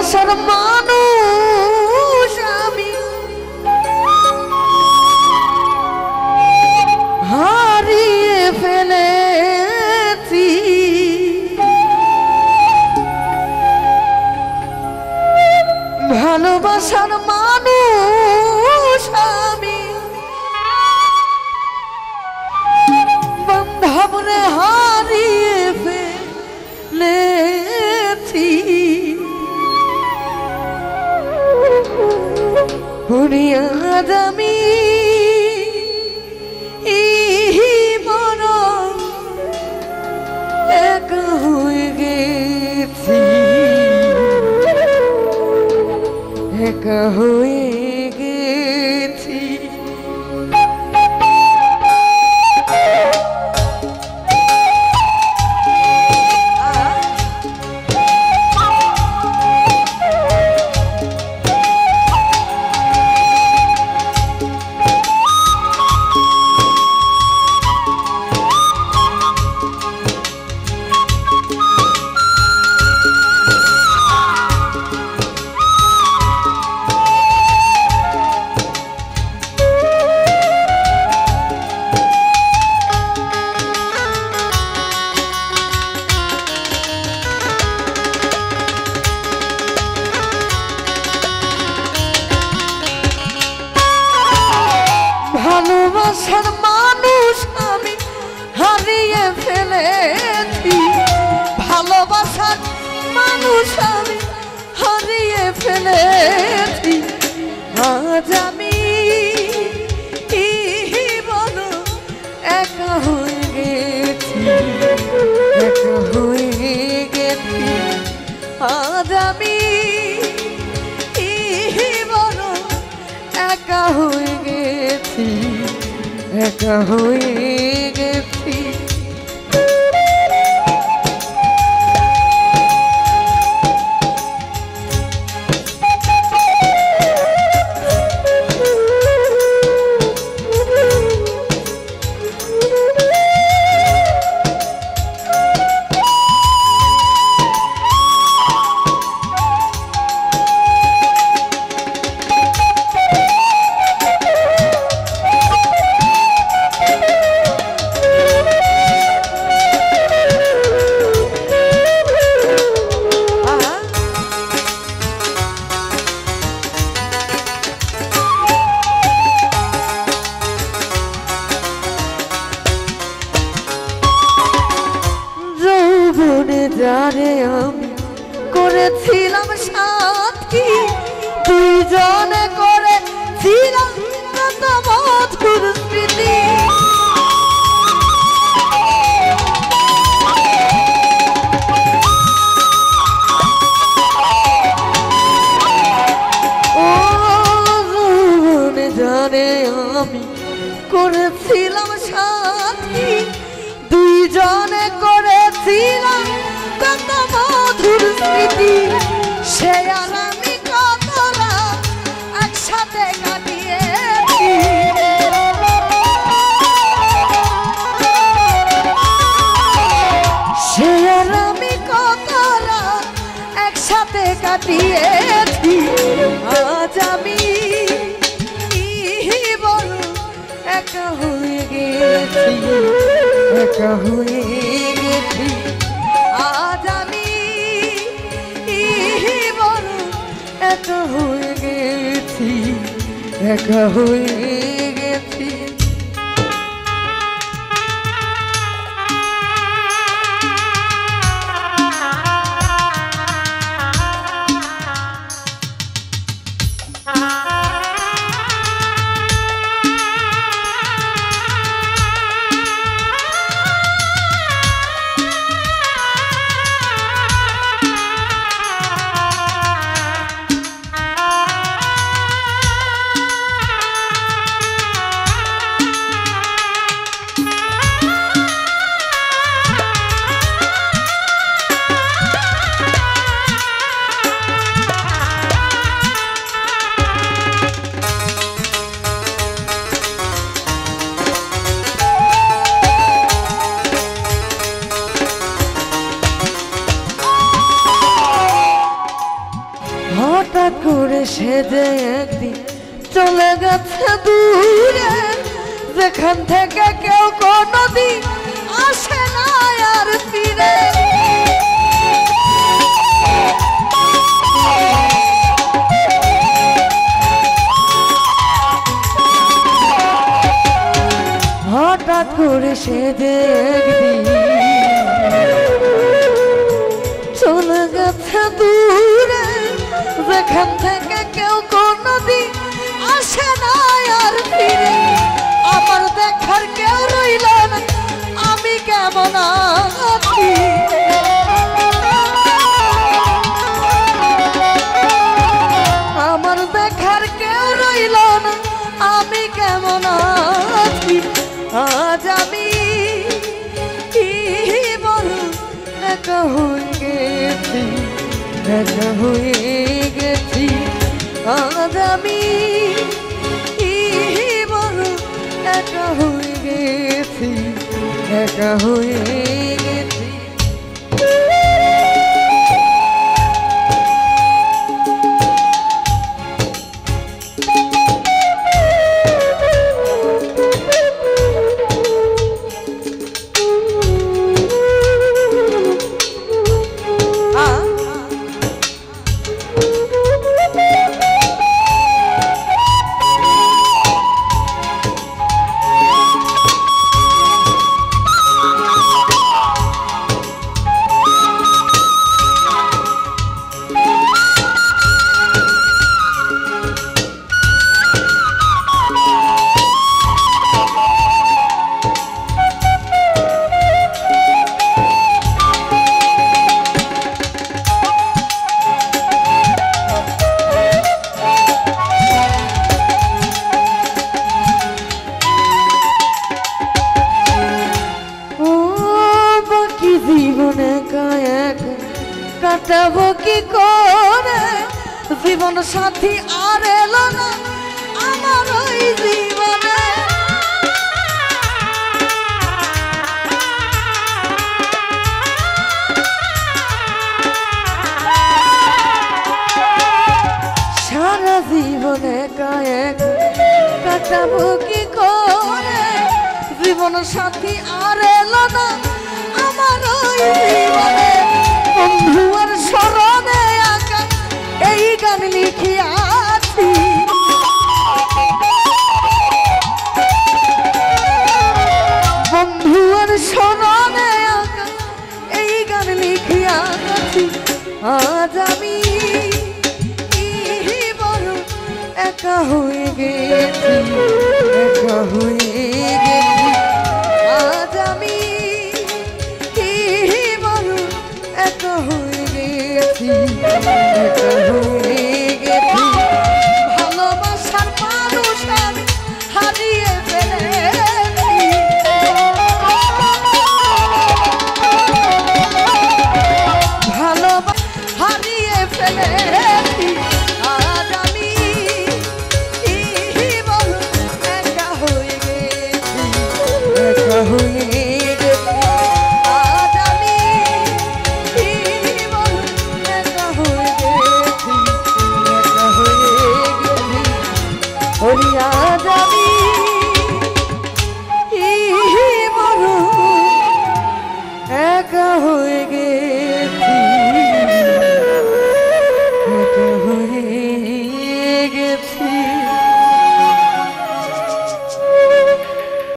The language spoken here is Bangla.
ভালোবাসার মানুষ আমি হারিয়ে ফেলেছি ভালোবাসার মানুষ আমি বান্ধবরে হারিয়ে ফেলেছি বুনিয়াদ আমি বড় একা হয়ে গেছি একা হয়ে গেছি ভালোবাসার মানুষ আমি হারিয়ে ফেলেছি ভালোবাসার মানুষ আমি হারিয়ে ফেলেছি আজ আমি বলো একা হয়ে গেছি একা হয়ে গেছি আজ আমি বলো একা হয়ে গেছি একা হয়ে গেছি যারে আমি করেছিলাম সাথী দুইজনে করেছিলাম কত মধুর স্মৃতি ও জানে আমি করেছিলাম সাথী দুইজনে করেছিলাম কত মধুর স্মৃতি সে আর আমি কত রাত একসাথে কাটিয়েছি সে আর আমি কত রাত একসাথে কাটিয়েছি আজ আমি বড় একা হয়ে গেছি একা হয়ে গেছি আজ আমি বড় একা হয়ে গেছি একা হয়ে গেছি হঠাৎ করে সে যে একদিন চলে গেছে দূরে, যেখান থেকে কেউ কোনোদিন আসে না আর ফিরে। হঠাৎ করে সে যে একদিন চলে গেছে দূরে, যেখান থেকে কেউ কোনোদিন আসে না আর ফিরে। আমার দেখার কেউ রইল না, আমি কেমন আছি। আমার দেখার কেউ রইল না, আমি কেমন আছি। আজ আমি কি বলবো, একা হয়ে গেছি, একা হয়ে গেছি। আজ আমি কি বলবো, একা হয়ে গেছি, একা হয়ে গেছি। জীবনে কায়াক কাটাবো কি করে, জীবন সাথী আর এলো না আমার ওই জীবনে। সারা জীবনে কায়াক কাটাবো কি করে, জীবন সাথী আর এলো না আমার ওই জীবনে। বন্ধু আর স্মরণে আঁকা এই গান লিখিয়াছি, বন্ধু আর স্মরণে আঁকা এই গান লিখিয়াছি। আজ আমি কি বড় একা হয়ে গেছি, একা হয়ে গেছি। আজ আমি একা হয়ে গেছি, একা হয়ে গেছি। ভালোবাসার মানুষ আমি হারিয়ে ফেলেছি, ভালোবাসা হারিয়ে ফেলেছি। আজ আমি কি বলবো, একা হয়ে গেছি, একা হয়ে গেছি। আজ আমি আজ আমি বড় একা হয়ে গেছি, একা হয়ে গেছি।